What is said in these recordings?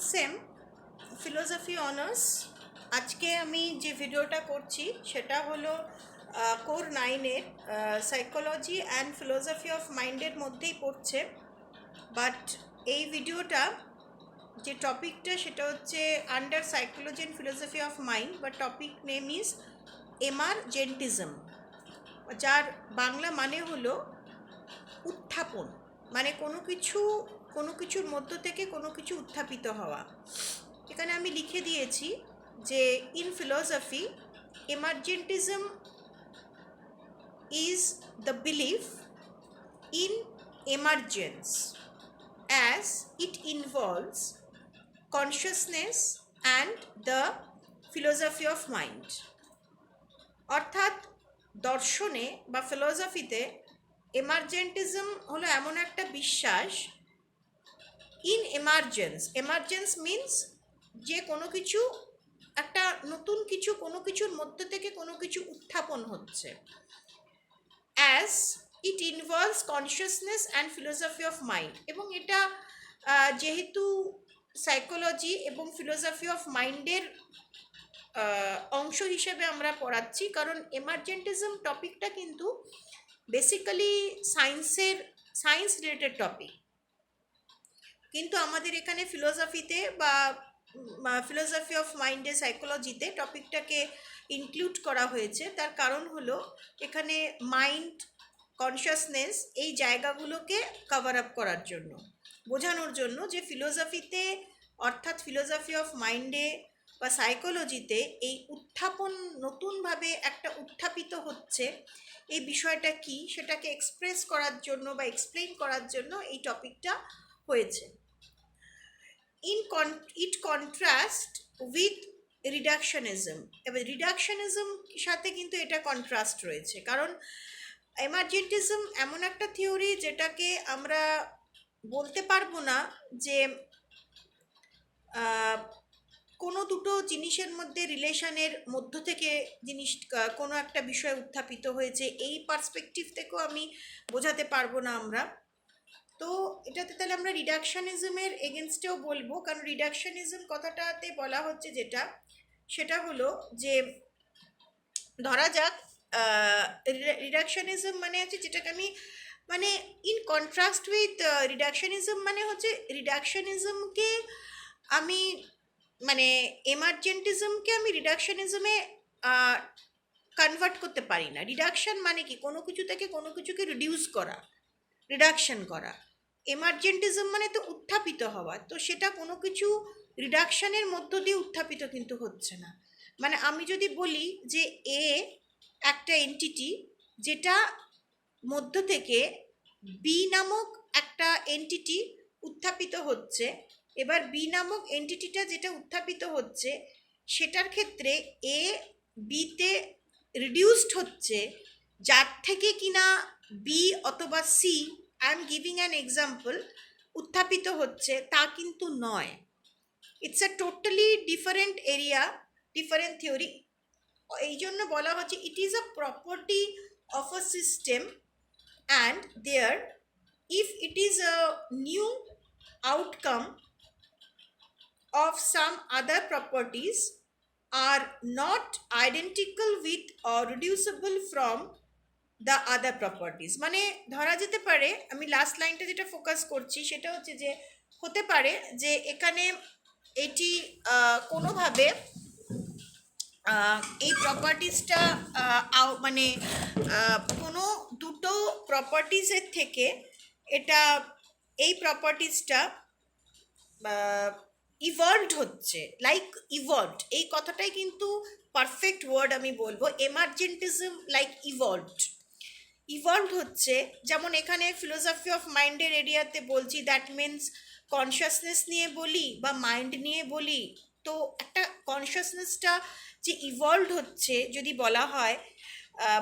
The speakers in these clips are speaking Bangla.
Same philosophy honours. আজকে আমি যে ভিডিওটা করছি সেটা হলো কোর 9-এর সাইকোলজি অ্যান্ড ফিলোসফি অফ মাইন্ডের মধ্যেই পড়ছে। বাট এই ভিডিওটা যে টপিকটা সেটা হচ্ছে under psychology and philosophy of mind, বা টপিক নেম ইজ এমারজেন্টিজম, যার বাংলা মানে হলো উত্থাপন, মানে কোনো কিছুর মধ্য থেকে কোনো কিছু উত্থাপিত হওয়া। এখানে আমি লিখে দিয়েছি যে in philosophy emergentism is the belief in emergence as it involves consciousness and the philosophy of mind। অর্থাৎ দর্শনে বা ফিলোসফিতে এমার্জেন্টিজম হলো এমন একটা বিশ্বাস ইন এমার্জেন্স মিন্স যে কোনো কিছু একটা নতুন কিছু কোনো কিছুর মধ্য থেকে কোনো কিছু উত্থাপন হচ্ছে, as it involves consciousness and philosophy of mind. এবং এটা যেহেতু সাইকোলজি এবং ফিলোসফি অফ মাইন্ডের অংশ হিসেবে আমরা পড়াচ্ছি, কারণ এমার্জেন্টিজম টপিকটা কিন্তু বেসিক্যালি সায়েন্স রিলেটেড টপিক, কিন্তু আমাদের এখানে ফিলোসফিতে বা ফিলোসফি অফ মাইন্ডে সাইকোলজিতে টপিকটাকে ইনক্লুড করা হয়েছে। তার কারণ হলো এখানে মাইন্ড, কনসিয়াসনেস এই জায়গাগুলোকে কভার আপ করার জন্য, বোঝানোর জন্য যে ফিলোসফিতে অর্থাৎ ফিলোসফি অফ মাইন্ডে বা সাইকোলজিতে এই উত্থাপন নতুনভাবে একটা উত্থাপিত হচ্ছে, এই বিষয়টা কি সেটাকে এক্সপ্রেস করার জন্য বা এক্সপ্লেইন করার জন্য এই টপিকটা হয়েছে। ইট কন্ট্রাস্ট উইথ রিডাকশনিজম। এবার রিডাকশনিজম সাথে কিন্তু এটা কন্ট্রাস্ট রয়েছে, কারণ এমার্জেন্টিজম এমন একটা থিওরি যেটাকে আমরা বলতে পারবো না যে কোনো দুটো জিনিসের মধ্যে রিলেশনের মধ্য থেকে কোনো একটা বিষয় উত্থাপিত হয়েছে, এই পার্সপেক্টিভ থেকেও আমি বোঝাতে পারবো না আমরা। তো এটাতে তাহলে আমরা রিডাকশনিজমের এগেনস্টেও বলবো, কারণ রিডাকশনিজম কথাটাতে বলা হচ্ছে সেটা হলো যে ধরা যাক রিডাকশনিজম মানে হচ্ছে যেটাকে আমি মানে ইন কন্ট্রাস্ট উইথ রিডাকশনিজম মানে হচ্ছে রিডাকশনিজমকে আমি মানে এমার্জেন্টিজমকে আমি রিডাকশনিজমে কনভার্ট করতে পারি না। রিডাকশন মানে কি কোনো কিছু থেকে কোনো কিছুকে রিডিউস করা, রিডাকশন করা। এমার্জেন্টিজম মানে তো উত্থাপিত হওয়া, তো সেটা কোনো কিছু রিডাকশনের মধ্য দিয়ে উত্থাপিত কিন্তু হচ্ছে না। মানে আমি যদি বলি যে এ একটা এন্টিটি যেটা মধ্য থেকে বি নামক একটা এন্টিটি উত্থাপিত হচ্ছে, এবার বি নামক এন্টিটিটা যেটা উত্থাপিত হচ্ছে সেটার ক্ষেত্রে এ বিতে রিডিউসড হচ্ছে, যার থেকে কিনা বি অথবা C, I am giving an example, উত্থাপিত হচ্ছে তা কিন্তু নয়। It's a totally different area, different theory. এই জন্য বলা হচ্ছে it is a property of a system and there if it is a new outcome of some other properties are not identical with or reducible from the other properties। মানে ধরা যেতে পারে, আমি লাস্ট লাইনটা যেটা ফোকাস করছি সেটা হচ্ছে যে হতে পারে যে এখানে এটি কোনোভাবে এই প্রপার্টিসটা মানে কোনো দুটো প্রপার্টিসের থেকে এটা এই প্রপার্টিসটা ইভলভড হচ্ছে, লাইক ইভলভড এই কথাটাই কিন্তু পারফেক্ট ওয়ার্ড আমি বলবো। এমার্জেন্টিজম লাইক ইভলভড হচ্ছে, যেমন এখানে ফিলোসফি অফ মাইন্ডের এরিয়াতে বলছি, দ্যাট মিনস কনসিয়াসনেস নিয়ে বলি বা মাইন্ড নিয়ে বলি, তো একটা কনসিয়াসনেসটা যে ইভলভড হচ্ছে যদি বলা হয়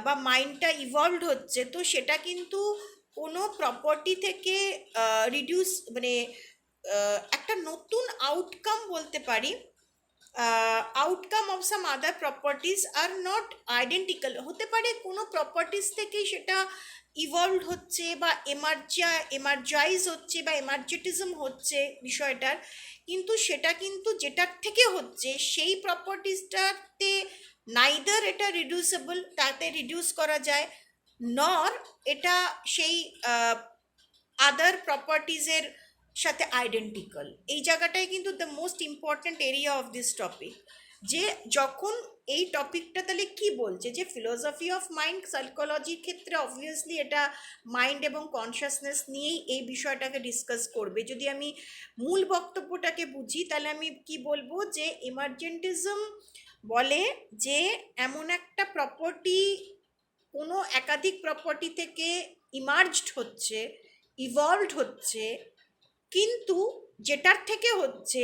বা মাইন্ডটা ইভলভড হচ্ছে, তো সেটা কিন্তু কোনো প্রপার্টি থেকে রিডিউস মানে একটা নতুন আউটকাম বলতে পারি। Outcome of some other properties R not identical হতে পারে, কোনো প্রপার্টিস থেকেই সেটা ইভলভ হচ্ছে বা এমার্জাইজ হচ্ছে বা এমার্জেটিজম হচ্ছে বিষয়টার, কিন্তু সেটা কিন্তু যেটার থেকে হচ্ছে সেই প্রপার্টিসটাতে নাইদার এটা রিডিউসেবল, তাতে রিডিউস করা যায়, নর এটা সেই আদার প্রপার্টিজের সাথে আইডেন্টিক্যাল। এই জায়গাটাই কিন্তু the most important area of this topic. যে যখন এই টপিকটা তাহলে কি বলছে, যে ফিলোসফি অফ মাইন্ড সাইকোলজির ক্ষেত্রে অবভিয়াসলি এটা মাইন্ড এবং কনসিয়াসনেস নিয়েই এই বিষয়টাকে ডিসকাস করবে। যদি আমি মূল বক্তব্যটাকে বুঝি তাহলে আমি কি বলবো, যে ইমার্জেন্টিজম বলে যে এমন একটা প্রপার্টি কোনো একাধিক প্রপার্টি থেকে ইমার্জড হচ্ছে, ইভলভড হচ্ছে, কিন্তু যেটার থেকে হচ্ছে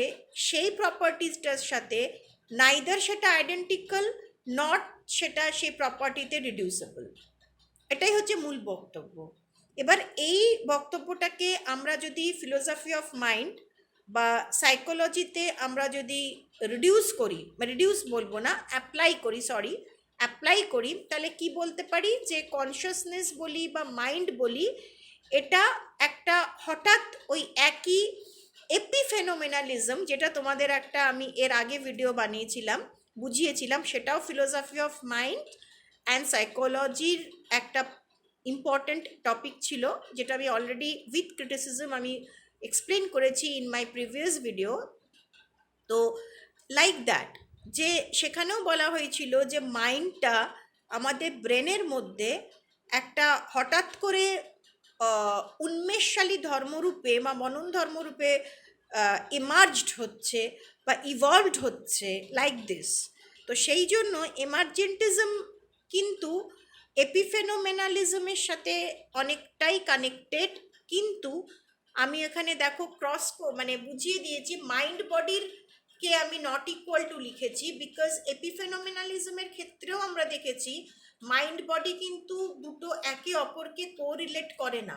সেই প্রপার্টিজটার সাথে নাইদার সেটা আইডেন্টিক্যাল, নট সেটা সেই প্রপার্টিতে রিডিউসেবল। এটাই হচ্ছে মূল বক্তব্য। এবার এই বক্তব্যটাকে আমরা যদি ফিলোসফি অফ মাইন্ড বা সাইকোলজিতে আমরা যদি রিডিউস বলবো না, অ্যাপ্লাই করি, তাহলে কি বলতে পারি, যে কনসিয়াসনেস বলি বা মাইন্ড বলি, এটা একটা হঠাৎ ওই একই এপিফেনোমেনালিজম, যেটা তোমাদের একটা আমি এর আগে ভিডিও বানিয়েছিলাম, বুঝিয়েছিলাম, সেটাও ফিলোসফি অফ মাইন্ড অ্যান্ড সাইকোলজির একটা ইম্পর্ট্যান্ট টপিক ছিল, যেটা আমি অলরেডি উইথ ক্রিটিসিজম আমি এক্সপ্লেন করেছি ইন মাই প্রিভিয়াস ভিডিও। তো লাইক দ্যাট, যে সেখানেও বলা হয়েছিল যে মাইন্ডটা আমাদের ব্রেনের মধ্যে একটা হঠাৎ করে উন্মেষশালী ধর্মরূপে বা মনন ধর্মরূপে ইমার্জড হচ্ছে বা ইভলভড হচ্ছে, লাইক দিস। তো সেই জন্য এমার্জেন্টিজম কিন্তু এপিফেনোমেনালিজমের সাথে অনেকটাই কানেক্টেড, কিন্তু আমি এখানে দেখো মানে বুঝিয়ে দিয়েছি মাইন্ড বডির কে আমি নট ইকুয়াল টু লিখেছি, বিকজ এপিফেনোমেনালিজমের ক্ষেত্রেও আমরা দেখেছি মাইন্ড বডি কিন্তু দুটো একে অপরকে কোরিলেট করে না।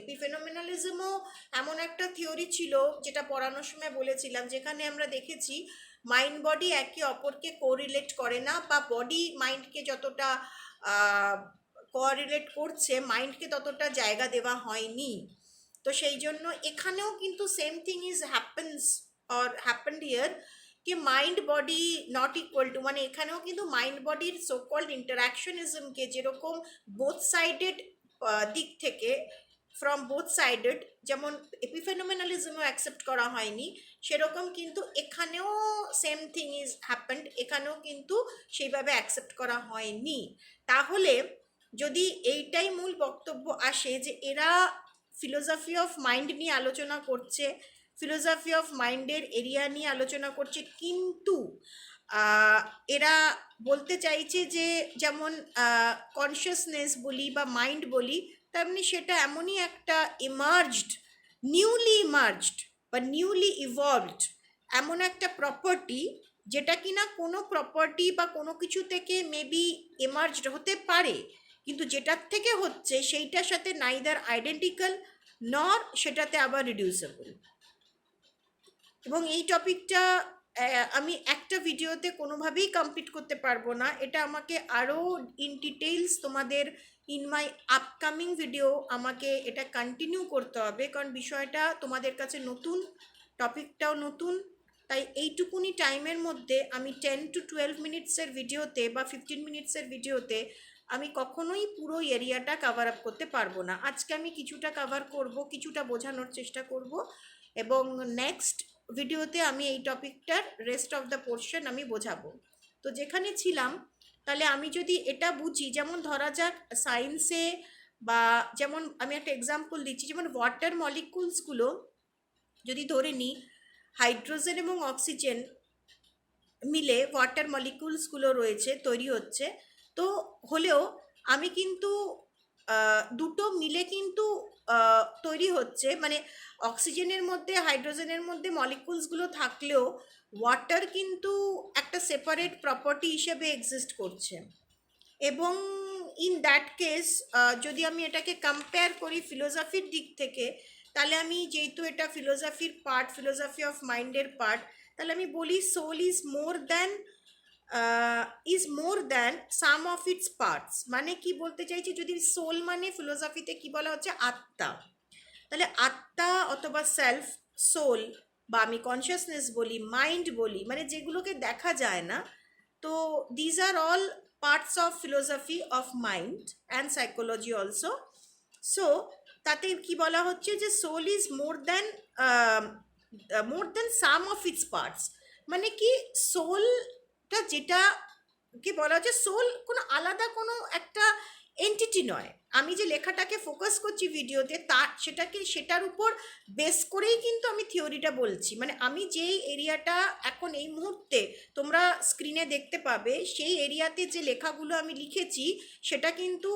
এপিফেনোমেনালিজমও এমন একটা থিওরি ছিল, যেটা পড়ানোর সময় বলেছিলাম, যেখানে আমরা দেখেছি মাইন্ড বডি একে অপরকে কোরিলেট করে না, বা বডি মাইন্ডকে যতটা কোরিলেট করছে মাইন্ডকে ততটা জায়গা দেওয়া হয়নি। তো সেই জন্য এখানেও কিন্তু same thing is happened here, कि mind body not equal to, মানে এখানেও কিন্তু মাইন্ড বডির সো কল্ড ইন্টারাকশনিজমকে যেরকম বোথ সাইডেড দিক থেকে ফ্রম বোথ সাইডেড যেমন এপিফেনোমেনালিজমও অ্যাকসেপ্ট করা হয়নি, সেরকম কিন্তু এখানেও সেম থিং ইজ হ্যাপেন্ড, এখানেও কিন্তু সেইভাবে অ্যাকসেপ্ট করা হয়নি। তাহলে যদি এইটাই মূল বক্তব্য আসে যে এরা ফিলোসফি অফ মাইন্ড নিয়ে আলোচনা করছে, ফিলোসফি অফ মাইন্ডের এরিয়া নিয়ে আলোচনা করছে, কিন্তু এরা বলতে চাইছে যে যেমন কনসিয়াসনেস বলি বা মাইন্ড বলি, তেমনি সেটা এমনই একটা নিউলি ইমার্জড বা নিউলি ইভলভড এমন একটা প্রপার্টি, যেটা কিনা কোনো প্রপার্টি বা কোনো কিছু থেকে মেবি এমার্জড হতে পারে, কিন্তু যেটার থেকে হচ্ছে সেইটার সাথে নাইদার আইডেন্টিক্যাল নর সেটাতে আবার রিডিউসেবল। এবং এই টপিকটা আমি একটা ভিডিওতে কোনোভাবেই কমপ্লিট করতে পারবো না, এটা আমাকে আরও ইন ডিটেইলস তোমাদের ইন মাই আপকামিং ভিডিও আমাকে এটা কন্টিনিউ করতে হবে, কারণ বিষয়টা তোমাদের কাছে নতুন, টপিকটাও নতুন। তাই এইটুকুনি টাইমের মধ্যে আমি 10 to 12 মিনিটসের ভিডিওতে বা 15 মিনিটসের ভিডিওতে আমি কখনোই পুরো এরিয়াটা কভার আপ করতে পারবো না। আজকে আমি কিছুটা কভার করব, কিছুটা বোঝানোর চেষ্টা করব, এবং নেক্সট ভিডিওতে আমি এই টপিকটার রেস্ট অফ দ্য পোর্শন আমি বোঝাবো। তো যেখানে ছিলাম, তাহলে আমি যদি এটা বুঝি, যেমন ধরা যাক সায়েন্সে, বা যেমন আমি একটা এক্সাম্পল দিচ্ছি, যেমন ওয়াটার মলিকুলসগুলো যদি ধরে নিই, হাইড্রোজেন এবং অক্সিজেন মিলে ওয়াটার মলিকুলসগুলো রয়েছে, তৈরি হচ্ছে, তো হলেও আমি কিন্তু দুটো মিলে কিন্তু তৈরি হচ্ছে, মানে অক্সিজেনের মধ্যে হাইড্রোজেনের মধ্যে মলিকুলসগুলো থাকলেও ওয়াটার কিন্তু একটা সেপারেট প্রপার্টি হিসেবে এক্সিস্ট করছে। এবং ইন দ্যাট কেস যদি আমি এটাকে কম্পেয়ার করি ফিলোসফির দিক থেকে, তাহলে আমি যেহেতু এটা ফিলোসফির পার্ট, ফিলোসফি অফ মাইন্ডের পার্ট, তাহলে আমি বলি soul is more than is more than some of its parts. মানে কি বলতে চাইছি, যদি সোল মানে ফিলোসফিতে কি বলা হচ্ছে, আত্মা, তাহলে আত্মা অথবা সেলফ, সোল, বা আমি কনসিয়াসনেস বলি, মাইন্ড বলি, মানে যেগুলোকে দেখা যায় না, তো these are all parts of philosophy of mind and psychology also. So তাতে কি বলা হচ্ছে যে soul is more than some of its parts. মানে কি, সোলটা যেটা কি বলা হচ্ছে, সোল কোনো আলাদা কোনো একটা এন্টিটি নয়। আমি যে লেখাটাকে ফোকাস করছি ভিডিওতে, সেটার উপর বেস করেই কিন্তু আমি থিওরিটা বলছি। মানে আমি যেই এরিয়াটা এখন এই মুহূর্তে তোমরা স্ক্রিনে দেখতে পাবে, সেই এরিয়াতে যে লেখাগুলো আমি লিখেছি, সেটা কিন্তু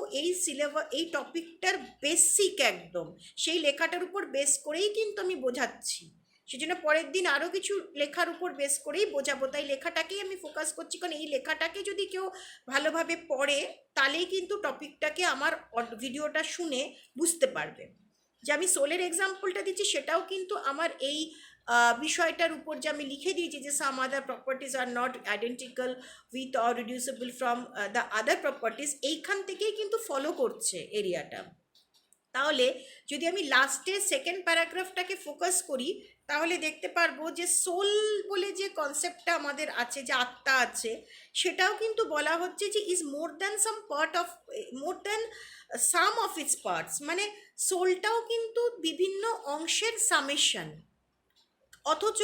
এই টপিকটার বেসিক একদম সেই লেখাটার উপর বেস করেই কিন্তু আমি বোঝাচ্ছি। সেজন্য পরের দিন আরও কিছু লেখার উপর বেস করেই বোঝাবো, তাই লেখাটাকেই আমি ফোকাস করছি, কারণ এই লেখাটাকে যদি কেউ ভালোভাবে পড়ে, তাহলেই কিন্তু টপিকটাকে আমার ভিডিওটা শুনে বুঝতে পারবে। যে আমি সোলের এক্সাম্পলটা দিচ্ছি, সেটাও কিন্তু আমার এই বিষয়টার উপর যে আমি লিখে দিয়েছি যে some other properties are not identical with or reducible from the other properties, এইখান থেকেই কিন্তু ফলো করছে এরিয়াটা। তাহলে যদি আমি লাস্টের সেকেন্ড প্যারাগ্রাফটাকে ফোকাস করি, তাহলে দেখতে পারবো যে সোল বলে যে কনসেপ্টটা আমাদের আছে, যে আত্মা আছে, সেটাও কিন্তু বলা হচ্ছে যে is more than some of its parts. মানে সোলটাও কিন্তু বিভিন্ন অংশের সামেশন, অথচ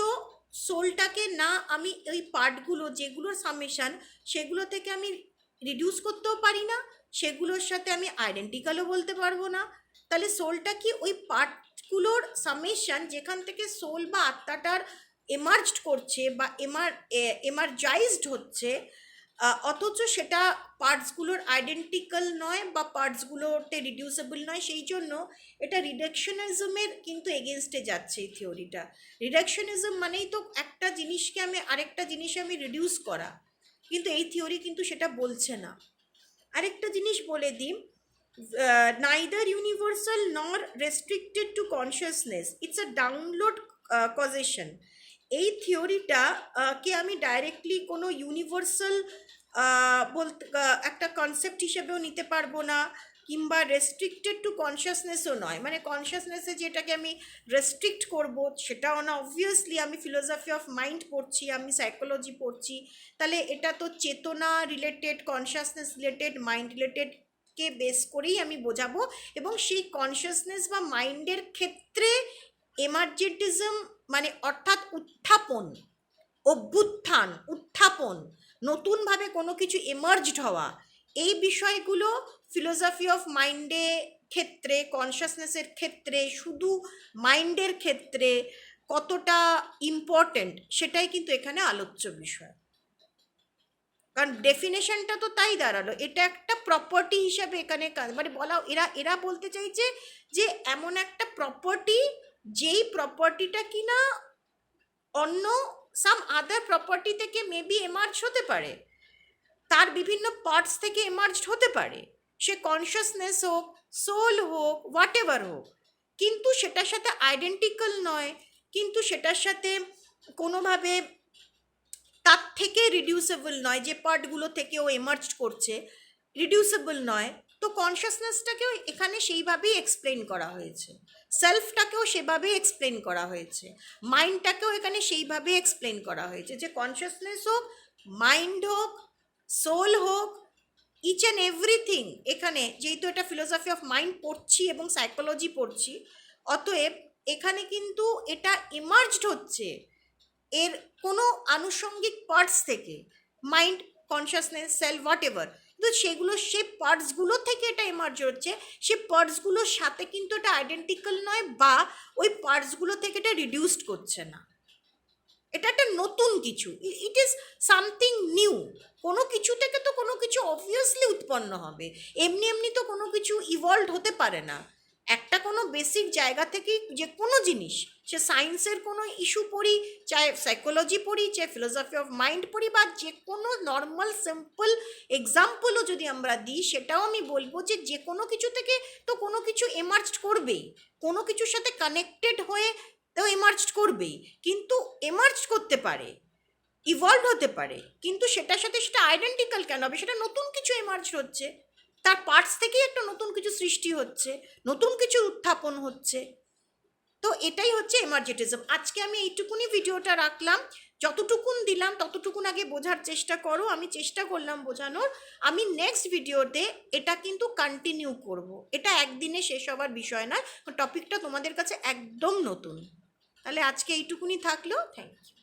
সোলটাকে না আমি ওই পার্টগুলো যেগুলোর সামেশন, সেগুলো থেকে আমি রিডিউস করতেও পারি না, সেগুলোর সাথে আমি আইডেন্টিক্যালও বলতে পারবো না। তাহলে সোলটা কি ওই পার্টগুলোর সামেশন, যেখান থেকে সোল বা আত্মাটার এমার্জড করছে বা এমার্জাইজড হচ্ছে, অথচ সেটা পার্টসগুলোর আইডেন্টিক্যাল নয় বা পার্টসগুলোতে রিডিউসেবল নয়। সেই জন্য এটা রিডাকশনিজমের কিন্তু এগেনস্টে যাচ্ছে এই থিওরিটা। রিডাকশনিজম মানেই তো একটা জিনিসকে আরেকটা জিনিসে আমি রিডিউস করা, কিন্তু এই থিওরি কিন্তু সেটা বলছে না। আরেকটা জিনিস বলে দিই, neither universal nor restricted to consciousness, it's a download causation। এই থিওরিটা কে আমি ডাইরেক্টলি কোনো ইউনিভার্সাল বলতে একটা কনসেপ্ট হিসেবেও নিতে পারবো না, কিংবা রেস্ট্রিক্টেড টু কনসিয়াসনেসও নয়। মানে কনসিয়াসনেসে যেটাকে আমি রেস্ট্রিক্ট করব সেটাও না। অবভিয়াসলি আমি ফিলোসফি অফ মাইন্ড পড়ছি, আমি সাইকোলজি পড়ছি, তাহলে এটা তো চেতনা related, consciousness related, mind related কে বেস করেই আমি বোঝাবো। এবং সেই কনসিয়াসনেস বা মাইন্ডের ক্ষেত্রে এমার্জেন্টিজম মানে অর্থাৎ উত্থাপন, অভ্যুত্থান, উত্থাপন, নতুনভাবে কোনো কিছু এমার্জড হওয়া, এই বিষয়গুলো ফিলোসফি অফ মাইন্ডে ক্ষেত্রে, কনসিয়াসনেসের ক্ষেত্রে, শুধু মাইন্ডের ক্ষেত্রে কতটা ইম্পর্টেন্ট, সেটাই কিন্তু এখানে আলোচ্য বিষয়। কারণ ডেফিনেশনটা তো তাই দাঁড়ালো, এটা একটা প্রপার্টি হিসাবে এখানে মানে বলা, এরা বলতে চাইছে যে এমন একটা প্রপার্টি, যেই প্রপার্টিটা কিনা অন্য সাম আদার প্রপার্টি থেকে মেবি এমার্জ হতে পারে, তার বিভিন্ন পার্টস থেকে এমার্জড হতে পারে, সে কনসিয়াসনেস হোক, সোল হোক, হোয়াট এভার হোক, কিন্তু সেটার সাথে আইডেন্টিক্যাল নয়, কিন্তু সেটার সাথে কোনোভাবে তার থেকে রিডিউসেবল নয়, যে পার্টগুলো থেকে ও এমার্জ করছে রিডিউসেবল নয়। তো কনসিয়াসনেসটাকেও এখানে সেইভাবেই এক্সপ্লেন করা হয়েছে, সেলফটাকেও সেভাবেই এক্সপ্লেন করা হয়েছে, মাইন্ডটাকেও এখানে সেইভাবেই এক্সপ্লেন করা হয়েছে, যে কনসিয়াসনেস হোক, মাইন্ড হোক, সোল হোক, ইচ অ্যান্ড এভরিথিং এখানে, যেহেতু এটা ফিলোসফি অফ মাইন্ড পড়ছি এবং সাইকোলজি পড়ছি, অতএব এখানে কিন্তু এটা ইমার্জড হচ্ছে এর কোনো আনুষঙ্গিক পার্টস থেকে, mind, consciousness, self, what ever, কিন্তু সেগুলো সেই পার্টসগুলো থেকে এটা এমার্জ হচ্ছে, সেই পার্টসগুলোর সাথে কিন্তু এটা আইডেন্টিক্যাল নয়, বা ওই পার্টসগুলো থেকে এটা রিডিউসড করছে না। এটা একটা নতুন কিছু, ইট ইজ সামথিং নিউ। কোনো কিছু থেকে তো কোনো কিছু অবভিয়াসলি উৎপন্ন হবে, এমনি এমনি তো কোনো কিছু ইভলভ হতে পারে না। একটা কোনো বেসিক জায়গা থেকে যে কোনো জিনিস, সে সায়েন্সের কোনো ইস্যু পড়ি, চাहे সাইকোলজি পড়ি, চাहे ফিলোসফি অফ মাইন্ড পড়ি, বা যে কোনো নর্মাল সিম্পল এক্সাম্পলও যদি আমরা দিই, সেটাও আমি বলবো যে যে কোনো কিছু থেকে তো কোনো কিছু এমার্জ করবেই, কোনো কিছুর সাথে কানেক্টেড হয়ে তো এমার্জ করবেই, কিন্তু এমার্জ করতে পারে ইভলভ হতে পারে, কিন্তু সেটার সাথে সেটা আইডেন্টিক্যাল কেন হবে? সেটা নতুন কিছু এমার্জ হচ্ছে, তার পার্টস থেকেই একটা নতুন কিছু সৃষ্টি হচ্ছে, নতুন কিছু উত্থাপন হচ্ছে। তো এটাই হচ্ছে এমার্জেটিজম। আজকে আমি এইটুকুনি ভিডিওটা রাখলাম, যতটুকুন দিলাম ততটুকুন আগে বোঝার চেষ্টা করো। আমি চেষ্টা করলাম বোঝানোর। আমি নেক্সট ভিডিওতে এটা কিন্তু কন্টিনিউ করব, এটা একদিনে শেষ হওয়ার বিষয় নয়, টপিকটা তোমাদের কাছে একদম নতুন। তাহলে আজকে এইটুকুনি থাকলো, থ্যাংক ইউ।